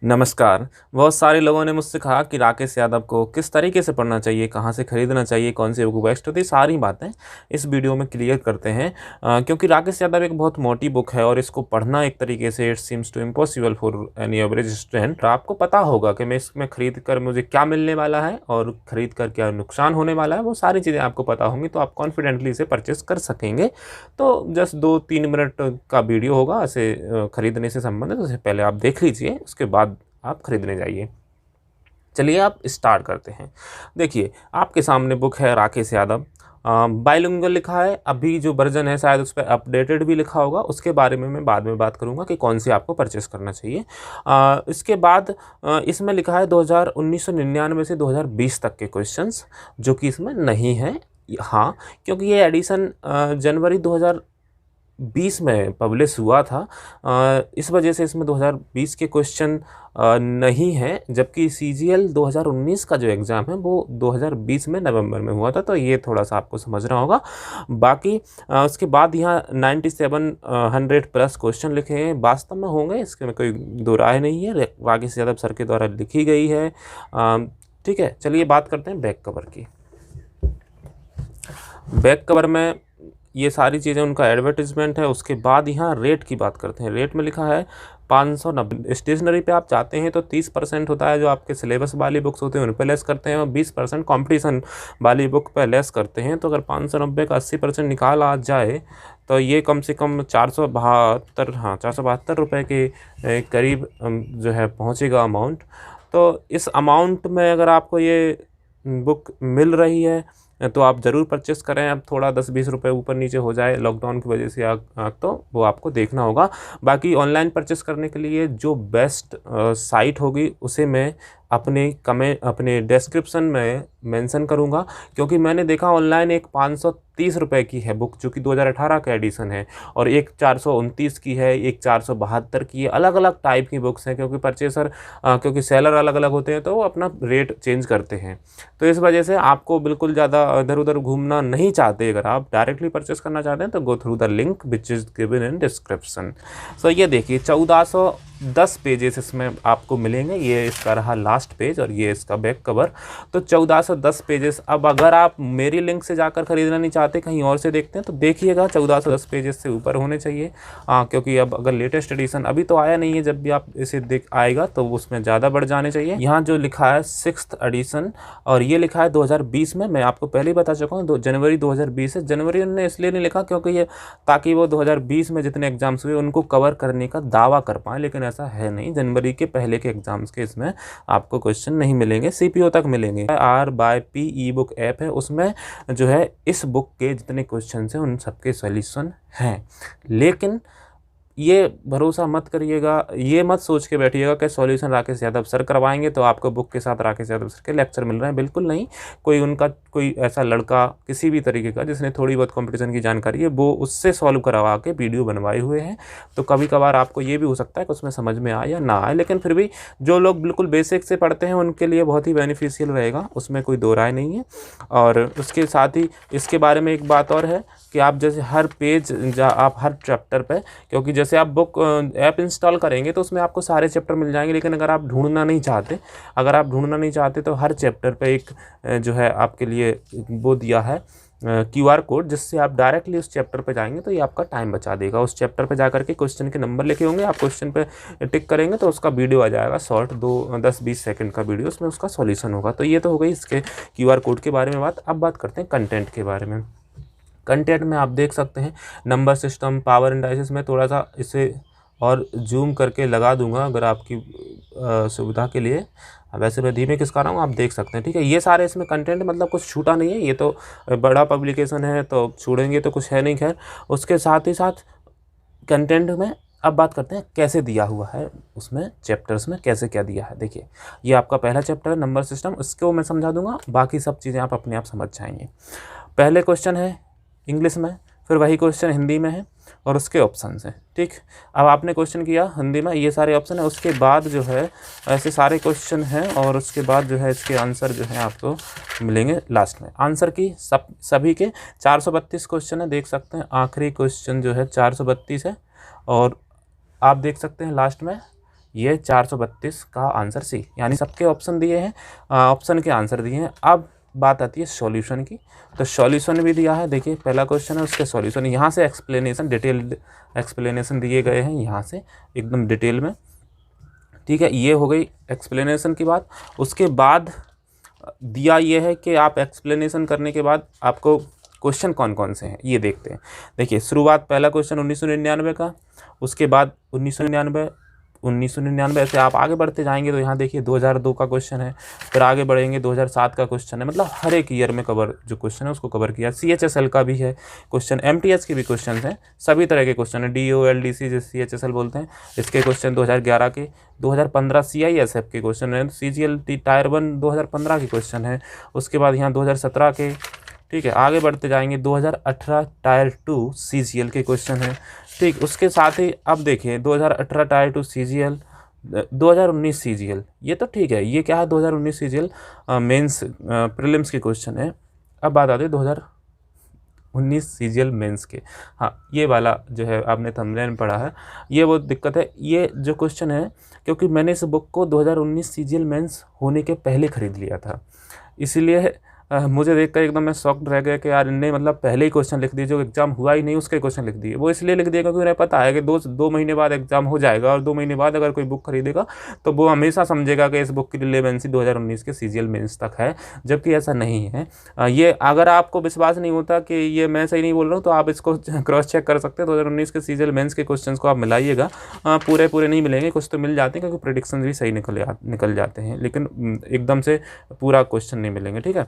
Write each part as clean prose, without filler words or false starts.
नमस्कार। बहुत सारे लोगों ने मुझसे कहा कि राकेश यादव को किस तरीके से पढ़ना चाहिए, कहाँ से खरीदना चाहिए, कौन सी बुक बेस्ट होती है, सारी बातें इस वीडियो में क्लियर करते हैं। क्योंकि राकेश यादव एक बहुत मोटी बुक है और इसको पढ़ना एक तरीके से it seems to impossible for any average student. आपको पता होगा कि मैं इसमें खरीद कर मुझे क्या मिलने वाला है और खरीद कर क्या नुकसान होने वाला है, वो सारी चीज़ें आपको पता होंगी, तो आप कॉन्फिडेंटली इसे परचेस कर सकेंगे। तो जस्ट 2-3 मिनट का वीडियो होगा इसे खरीदने से संबंधित। उससे पहले आप देख लीजिए, उसके बाद आप खरीदने जाइए। चलिए आप स्टार्ट करते हैं। देखिए आपके सामने बुक है राकेश यादव, बाइलिंगुअल लिखा है। अभी जो वर्जन है शायद उस पर अपडेटेड भी लिखा होगा, उसके बारे में मैं बाद में बात करूंगा कि कौन सी आपको परचेस करना चाहिए। इसके बाद इसमें लिखा है 1999 से 2020 तक के क्वेश्चंस, जो कि इसमें नहीं है। हाँ, क्योंकि ये एडिशन जनवरी 2020 में पब्लिश हुआ था, इस वजह से इसमें 2020 के क्वेश्चन नहीं है, जबकि CGL 2019 का जो एग्ज़ाम है वो 2020 में नवंबर में हुआ था, तो ये थोड़ा सा आपको समझना होगा। बाकी उसके बाद यहाँ 9700 प्लस क्वेश्चन लिखे हैं, वास्तव में होंगे, इसके में कोई दो राय नहीं है, राकेश यादव सर के द्वारा लिखी गई है। ठीक है, चलिए बात करते हैं बैक कवर की। बैक कवर में ये सारी चीज़ें उनका एडवर्टीजमेंट है। उसके बाद यहाँ रेट की बात करते हैं। रेट में लिखा है 590। स्टेशनरी पे आप चाहते हैं तो 30% होता है, जो आपके सिलेबस वाली बुक्स होते हैं उन पर लेस करते हैं, और 20% कॉम्पिटिशन वाली बुक पर लेस करते हैं। तो अगर 590 का 80% निकाल आ जाए तो ये कम से कम 472 रुपये के करीब जो है पहुँचेगा अमाउंट। तो इस अमाउंट में अगर आपको ये बुक मिल रही है तो आप ज़रूर परचेस करें। अब थोड़ा 10-20 रुपये ऊपर नीचे हो जाए लॉकडाउन की वजह से तो वो आपको देखना होगा। बाकी ऑनलाइन परचेस करने के लिए जो बेस्ट साइट होगी उसे मैं अपने डिस्क्रिप्शन में मेंशन करूंगा, क्योंकि मैंने देखा ऑनलाइन एक 530 रुपये की है बुक, जो कि 2018 का एडिशन है, और एक 429 की है, एक 472 की है। अलग अलग टाइप की बुक्स हैं, क्योंकि सेलर अलग अलग होते हैं तो वो अपना रेट चेंज करते हैं। तो इस वजह से आपको बिल्कुल ज़्यादा इधर उधर घूमना नहीं चाहते, अगर आप डायरेक्टली परचेस करना चाहते हैं तो go through the link which is given in description. So ये देखिए 1410 पेजेस इसमें आपको मिलेंगे। ये इसका रहा लास्ट पेज और ये इसका बैक कवर। तो 1410 पेजेस। अब अगर आप मेरी लिंक से जाकर ख़रीदना नहीं चाहते, कहीं और से देखते हैं, तो देखिएगा 1410 पेजेस से ऊपर होने चाहिए। क्योंकि अब अगर लेटेस्ट एडिशन अभी तो आया नहीं है, जब भी आप इसे देख आएगा तो उसमें ज़्यादा बढ़ जाने चाहिए। यहाँ जो लिखा है 6th एडिशन, और ये लिखा है 2020 में। मैं आपको पहले ही बता चुका हूँ जनवरी 2020 है। जनवरी उन्होंने इसलिए नहीं लिखा क्योंकि ये ताकि वो 2020 में जितने एग्जाम्स हुए उनको कवर करने का दावा कर पाएँ, लेकिन ऐसा है नहीं। जनवरी के पहले के एग्जाम्स के इसमें आपको क्वेश्चन नहीं मिलेंगे, CPO तक मिलेंगे। R/P ई बुक ऐप है, उसमें जो है इस बुक के जितने क्वेश्चन हैं उन सबके सॉल्यूशन हैं। लेकिन ये भरोसा मत करिएगा, ये मत सोच के बैठिएगा कि सॉल्यूशन राकेश यादव सर करवाएंगे तो आपको बुक के साथ राकेश यादव सर के लेक्चर मिल रहे हैं। बिल्कुल नहीं। कोई ऐसा लड़का किसी भी तरीके का जिसने थोड़ी बहुत कंपटीशन की जानकारी है, वो उससे सॉल्व करवा के वीडियो बनवाए हुए हैं। तो कभी कभार आपको ये भी हो सकता है कि उसमें समझ में आए या ना आए, लेकिन फिर भी जो लोग बिल्कुल बेसिक से पढ़ते हैं उनके लिए बहुत ही बेनिफिशियल रहेगा, उसमें कोई दो राय नहीं है। और उसके साथ ही इसके बारे में एक बात और है कि आप जैसे हर पेज आप हर चैप्टर पे, क्योंकि जैसे आप बुक ऐप इंस्टॉल करेंगे तो उसमें आपको सारे चैप्टर मिल जाएंगे, लेकिन अगर आप ढूंढना नहीं चाहते तो हर चैप्टर पे एक जो है आपके लिए वो दिया है QR कोड, जिससे आप डायरेक्टली उस चैप्टर पे जाएंगे तो ये आपका टाइम बचा देगा। उस चैप्टर पे जाकर के क्वेश्चन के नंबर लिखे होंगे, आप क्वेश्चन पे टिक करेंगे तो उसका वीडियो आ जाएगा, शॉर्ट 10-20 सेकंड का वीडियो, उसमें उसका सॉल्यूशन होगा। तो ये तो हो गई इसके QR कोड के बारे में बात। अब बात करते हैं कंटेंट के बारे में। कंटेंट में आप देख सकते हैं नंबर सिस्टम, पावर एनालिसिस में थोड़ा सा इसे और जूम करके लगा दूंगा अगर आपकी सुविधा के लिए। वैसे मैं धीमे किसका रहा हूँ, आप देख सकते हैं। ठीक है, ये सारे इसमें कंटेंट मतलब कुछ छूटा नहीं है, ये तो बड़ा पब्लिकेशन है तो छोड़ेंगे तो कुछ है नहीं। खैर, उसके साथ ही साथ कंटेंट में अब बात करते हैं कैसे दिया हुआ है, उसमें चैप्टर्स में कैसे क्या दिया है। देखिए ये आपका पहला चैप्टर है नंबर सिस्टम, इसको मैं समझा दूंगा, बाकी सब चीज़ें आप अपने आप समझ जाएंगे। पहले क्वेश्चन है इंग्लिश में, फिर वही क्वेश्चन हिंदी में है और उसके ऑप्शन हैं। ठीक, अब आपने क्वेश्चन किया हिंदी में, ये सारे ऑप्शन है, उसके बाद जो है ऐसे सारे क्वेश्चन हैं, और उसके बाद जो है इसके आंसर जो है आपको मिलेंगे लास्ट में। आंसर की सभी के 432 क्वेश्चन है, देख सकते हैं। आखिरी क्वेश्चन जो है 432 है, और आप देख सकते हैं लास्ट में ये 432 का आंसर सी, यानी सबके ऑप्शन दिए हैं, ऑप्शन के आंसर दिए हैं। अब बात आती है सॉल्यूशन की, तो सॉल्यूशन भी दिया है। देखिए पहला क्वेश्चन है, उसके सॉल्यूशन यहाँ से एक्सप्लेनेशन, डिटेल्ड एक्सप्लेनेशन दिए गए हैं यहाँ से एकदम डिटेल में, ठीक है। ये हो गई एक्सप्लेनेशन की बात। उसके बाद दिया ये है कि आप एक्सप्लेनेशन करने के बाद आपको क्वेश्चन कौन कौन से हैं ये देखते हैं। देखिए शुरुआत पहला क्वेश्चन 1999 का, उसके बाद 1999 से आप आगे बढ़ते जाएंगे तो यहाँ देखिए 2002 का क्वेश्चन है, फिर आगे बढ़ेंगे 2007 का क्वेश्चन है। मतलब हर एक ईयर में कवर जो क्वेश्चन है उसको कवर किया। CHSL का भी है क्वेश्चन, MTS के भी क्वेश्चन हैं, सभी तरह के क्वेश्चन है। DO LDC जो CHSL बोलते हैं, इसके क्वेश्चन 2011 के, 2015 CISF के क्वेश्चन है, CGL टायर 1 2015 के क्वेश्चन है। उसके बाद यहाँ 2017 के, ठीक है। आगे बढ़ते जाएंगे 2018 टायर 2 CGL के क्वेश्चन है, ठीक। उसके साथ ही अब देखिए 2018 टायर 2 CGL, 2019 CGL, ये तो ठीक है। ये क्या है 2019 CGL मेंस प्रीलिम्स के क्वेश्चन है। अब बात आती है 2019 CGL मेंस के। हाँ, ये वाला जो है आपने थंबनेल में पढ़ा है, ये वो दिक्कत है। ये जो क्वेश्चन है, क्योंकि मैंने इस बुक को 2019 CGL मेंस होने के पहले ख़रीद लिया था, इसीलिए मुझे देखकर एकदम मैं शॉक्ड रह गया कि यार इनने मतलब पहले ही क्वेश्चन लिख दिए, जो एग्जाम हुआ ही नहीं उसके क्वेश्चन लिख दिए। वो इसलिए लिख दिया क्योंकि उन्हें पता है कि दो महीने बाद एग्जाम हो जाएगा, और 2 महीने बाद अगर कोई बुक खरीदेगा तो वो हमेशा समझेगा कि इस बुक की रिलेवेंसी 2019 के CGL मेंस तक है, जबकि ऐसा नहीं है। ये अगर आपको विश्वास नहीं होता कि ये मैं सही नहीं बोल रहा हूँ तो आप इसको क्रॉस चेक कर सकते हैं। 2019 के CGL मेंस के क्वेश्चन को आप मिलाइएगा, पूरे नहीं मिलेंगे, कुछ तो मिल जाते हैं क्योंकि प्रेडिक्शन भी सही निकल जाते हैं, लेकिन एकदम से पूरा क्वेश्चन नहीं मिलेंगे, ठीक है।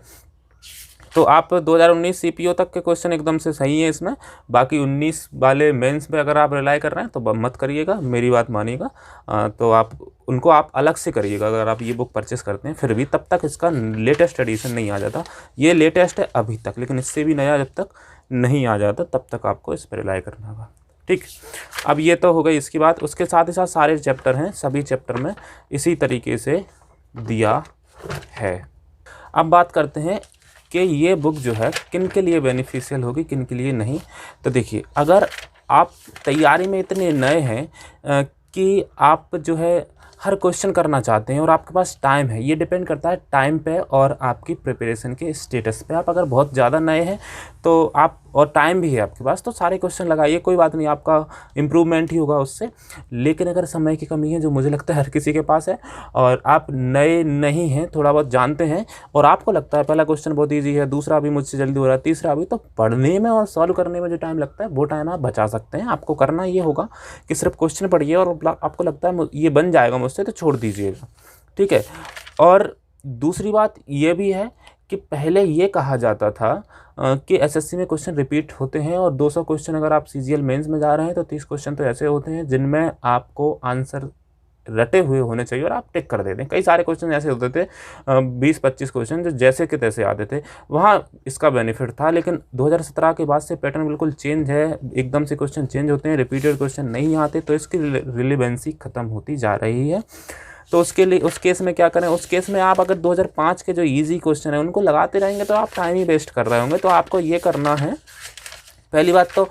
तो आप 2019 CPO तक के क्वेश्चन एकदम से सही है इसमें। बाकी 19 वाले मेंस पे अगर आप रिलाई कर रहे हैं तो मत करिएगा, मेरी बात मानिएगा। तो आप उनको आप अलग से करिएगा अगर आप ये बुक परचेस करते हैं। फिर भी तब तक इसका लेटेस्ट एडिशन नहीं आ जाता, ये लेटेस्ट है अभी तक, लेकिन इससे भी नया जब तक नहीं आ जाता तब तक आपको इस पर रिलाई करना होगा, ठीक। अब ये तो हो गई इसकी बात। उसके साथ ही साथ सारे चैप्टर हैं, सभी चैप्टर में इसी तरीके से दिया है। अब बात करते हैं कि ये बुक जो है किन के लिए बेनिफिशियल होगी, किन के लिए नहीं। तो देखिए अगर आप तैयारी में इतने नए हैं कि आप जो है हर क्वेश्चन करना चाहते हैं और आपके पास टाइम है, ये डिपेंड करता है टाइम पे और आपकी प्रिपरेशन के स्टेटस पे। आप अगर बहुत ज़्यादा नए हैं तो आप, और टाइम भी है आपके पास, तो सारे क्वेश्चन लगाइए, कोई बात नहीं, आपका इम्प्रूवमेंट ही होगा उससे। लेकिन अगर समय की कमी है, जो मुझे लगता है हर किसी के पास है, और आप नए नहीं हैं, थोड़ा बहुत जानते हैं, और आपको लगता है पहला क्वेश्चन बहुत ईजी है, दूसरा भी मुझसे जल्दी हो रहा है, तीसरा भी, तो पढ़ने में और सॉल्व करने में जो टाइम लगता है वो टाइम आप बचा सकते हैं। आपको करना ये होगा कि सिर्फ क्वेश्चन पढ़िए, और आपको लगता है ये बन जाएगा मुझसे तो छोड़ दीजिएगा, ठीक है। और दूसरी बात ये भी है कि पहले ये कहा जाता था कि SSC में क्वेश्चन रिपीट होते हैं, और 200 क्वेश्चन अगर आप CGL मेंस में जा रहे हैं तो 30 क्वेश्चन तो ऐसे होते हैं जिनमें आपको आंसर रटे हुए होने चाहिए और आप टिक कर देते हैं। कई सारे क्वेश्चन ऐसे होते थे 20-25 क्वेश्चन जो जैसे के तैसे आते थे, वहाँ इसका बेनिफिट था। लेकिन 2017 के बाद से पैटर्न बिल्कुल चेंज है, एकदम से क्वेश्चन चेंज होते हैं, रिपीटेड क्वेश्चन नहीं आते, तो इसकी रिलेवेंसी ख़त्म होती जा रही है। तो उसके लिए उस केस में क्या करें, उस केस में आप अगर 2005 के जो इजी क्वेश्चन है उनको लगाते रहेंगे तो आप टाइम ही वेस्ट कर रहे होंगे। तो आपको ये करना है, पहली बात तो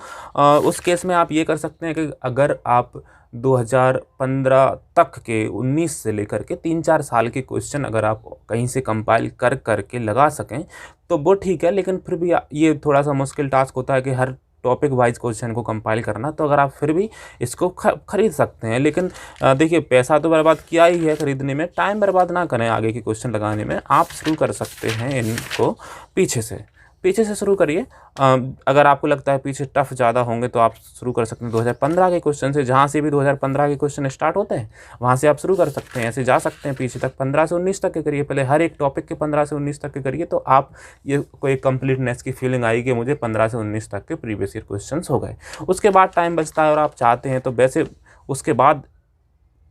उस केस में आप ये कर सकते हैं कि अगर आप 2015 तक के 19 से लेकर के 3-4 साल के क्वेश्चन अगर आप कहीं से कंपाइल कर करके लगा सकें तो वो ठीक है। लेकिन फिर भी ये थोड़ा सा मुश्किल टास्क होता है कि हर टॉपिक वाइज क्वेश्चन को कंपाइल करना। तो अगर आप फिर भी इसको खरीद सकते हैं, लेकिन देखिए पैसा तो बर्बाद किया ही है खरीदने में, टाइम बर्बाद ना करें आगे के क्वेश्चन लगाने में। आप शुरू कर सकते हैं इनको पीछे से शुरू करिए। अगर आपको लगता है पीछे टफ ज़्यादा होंगे तो आप शुरू कर सकते हैं 2015 के क्वेश्चन से, जहाँ से भी 2015 के क्वेश्चन स्टार्ट होते हैं वहाँ से आप शुरू कर सकते हैं। ऐसे जा सकते हैं पीछे तक, 15 से 19 तक के करिए, पहले हर एक टॉपिक के 15 से 19 तक के करिए, तो आप ये कोई कंप्लीटनेस की फीलिंग आएगी कि मुझे 15 से 19 तक के प्रीवियस ईयर क्वेश्चन हो गए। उसके बाद टाइम बचता है और आप चाहते हैं तो वैसे उसके बाद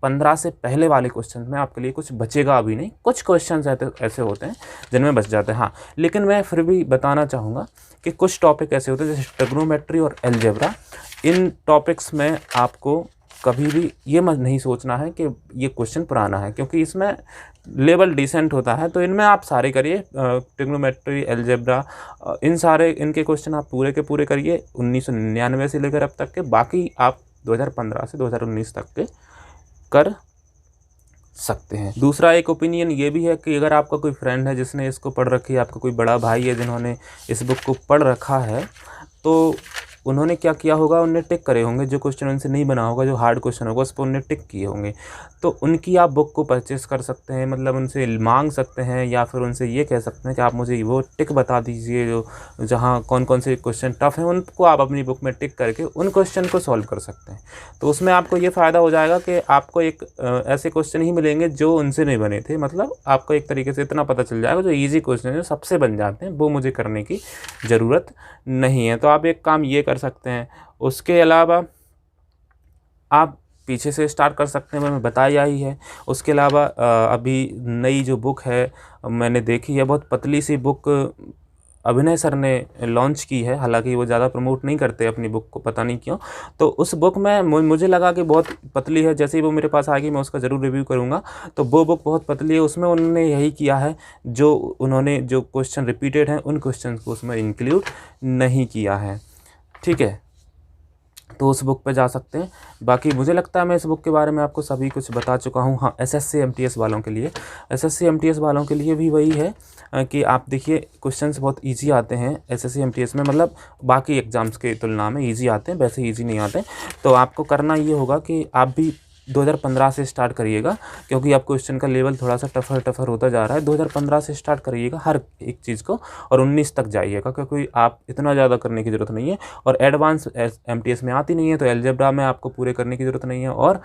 15 से पहले वाले क्वेश्चन में आपके लिए कुछ बचेगा अभी नहीं। कुछ क्वेश्चन ऐसे होते हैं जिनमें बच जाते हैं, हाँ। लेकिन मैं फिर भी बताना चाहूँगा कि कुछ टॉपिक ऐसे होते हैं जैसे ट्रिग्नोमेट्री और अलजेब्रा, इन टॉपिक्स में आपको कभी भी ये मत नहीं सोचना है कि ये क्वेश्चन पुराना है, क्योंकि इसमें लेवल डिसेंट होता है। तो इनमें आप सारे करिए, ट्रिग्नोमेट्री, अलजेब्रा, इनके क्वेश्चन आप पूरे के पूरे करिए 1999 से लेकर अब तक के। बाकी आप 2015 से 2019 तक के कर सकते हैं। दूसरा एक ओपिनियन ये भी है कि अगर आपका कोई फ्रेंड है जिसने इसको पढ़ रखी है, आपका कोई बड़ा भाई है जिन्होंने इस बुक को पढ़ रखा है, तो उन्होंने क्या किया होगा, उन्होंने टिक करे होंगे, जो क्वेश्चन उनसे नहीं बना होगा, जो हार्ड क्वेश्चन होगा उस पर उन्होंने टिक किए होंगे। तो उनकी आप बुक को परचेस कर सकते हैं, मतलब उनसे मांग सकते हैं या फिर उनसे ये कह सकते हैं कि आप मुझे वो टिक बता दीजिए जो जहाँ कौन कौन से क्वेश्चन टफ हैं, उनको आप अपनी बुक में टिक करके उन क्वेश्चन को सॉल्व कर सकते हैं। तो उसमें आपको ये फ़ायदा हो जाएगा कि आपको एक ऐसे क्वेश्चन ही मिलेंगे जो उनसे नहीं बने थे, मतलब आपको एक तरीके से इतना पता चल जाएगा जो ईजी क्वेश्चन है, सबसे बन जाते हैं, वो मुझे करने की ज़रूरत नहीं है। तो आप एक काम ये कर सकते हैं। उसके अलावा आप पीछे से स्टार्ट कर सकते हैं, मैंने बताया ही है। उसके अलावा अभी नई जो बुक है मैंने देखी है, बहुत पतली सी बुक अभिनय सर ने लॉन्च की है, हालांकि वो ज़्यादा प्रमोट नहीं करते अपनी बुक को, पता नहीं क्यों। तो उस बुक में मुझे लगा कि बहुत पतली है, जैसे ही वो मेरे पास आएगी मैं उसका ज़रूर रिव्यू करूँगा। तो वो बुक बहुत पतली है, उसमें उन्होंने यही किया है, जो उन्होंने जो क्वेश्चन रिपीटेड हैं उन क्वेश्चन को उसमें इंक्लूड नहीं किया है। ठीक है, तो उस बुक पे जा सकते हैं। बाकी मुझे लगता है मैं इस बुक के बारे में आपको सभी कुछ बता चुका हूँ। हाँ, एसएससी एमटीएस वालों के लिए, एसएससी एमटीएस वालों के लिए भी वही है कि आप देखिए क्वेश्चंस बहुत इजी आते हैं एसएससी एमटीएस में, मतलब बाकी एग्ज़ाम्स की तुलना में इजी आते हैं, वैसे इजी नहीं आते। तो आपको करना ये होगा कि आप भी 2015 से स्टार्ट करिएगा, क्योंकि अब क्वेश्चन का लेवल थोड़ा सा टफ़र होता जा रहा है। 2015 से स्टार्ट करिएगा हर एक चीज़ को, और 19 तक जाइएगा, क्योंकि आप इतना ज़्यादा करने की ज़रूरत नहीं है। और एडवांस एमटीएस में आती नहीं है, तो अलजेब्रा में आपको पूरे करने की ज़रूरत नहीं है, और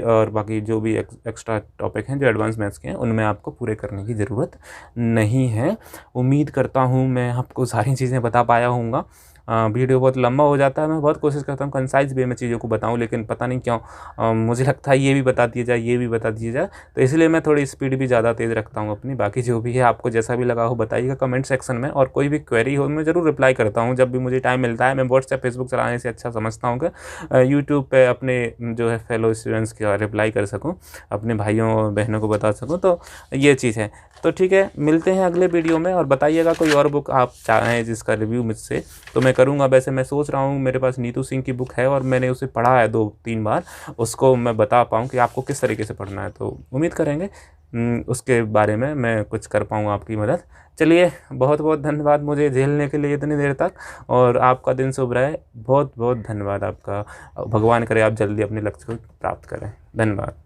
और बाकी जो भी एक्स्ट्रा टॉपिक हैं जो एडवांस मैथ्स के हैं उनमें आपको पूरे करने की ज़रूरत नहीं है। उम्मीद करता हूँ मैं आपको सारी चीज़ें बता पाया हूँगा। वीडियो बहुत लंबा हो जाता है, मैं बहुत कोशिश करता हूँ कंसाइज वे में चीज़ों को बताऊँ, लेकिन पता नहीं क्यों मुझे लगता है ये भी बता दिया जाए, ये भी बता दिया जाए, तो इसलिए मैं थोड़ी स्पीड भी ज़्यादा तेज़ रखता हूँ अपनी। बाकी जो भी है आपको जैसा भी लगा हो बताइएगा कमेंट सेक्शन में, और कोई भी क्वेरी हो मैं ज़रूर रिप्लाई करता हूँ जब भी मुझे टाइम मिलता है। मैं व्हाट्सएप फेसबुक चलाने से अच्छा समझता हूँ कि यूट्यूब पर अपने जो है फेलो स्टूडेंट्स का रिप्लाई कर सकूँ, अपने भाइयों और बहनों को बता सकूँ, तो ये चीज़ है। तो ठीक है, मिलते हैं अगले वीडियो में, और बताइएगा कोई और बुक आप चाहें जिसका रिव्यू मुझसे, तो मैं करूँगा। वैसे मैं सोच रहा हूँ, मेरे पास नीतू सिंह की बुक है और मैंने उसे पढ़ा है 2-3 बार, उसको मैं बता पाऊँ कि आपको किस तरीके से पढ़ना है, तो उम्मीद करेंगे उसके बारे में मैं कुछ कर पाऊँ आपकी मदद। चलिए, बहुत बहुत धन्यवाद मुझे झेलने के लिए इतनी देर तक, और आपका दिन शुभ रहे। बहुत बहुत धन्यवाद आपका। भगवान करे आप जल्दी अपने लक्ष्य को प्राप्त करें। धन्यवाद।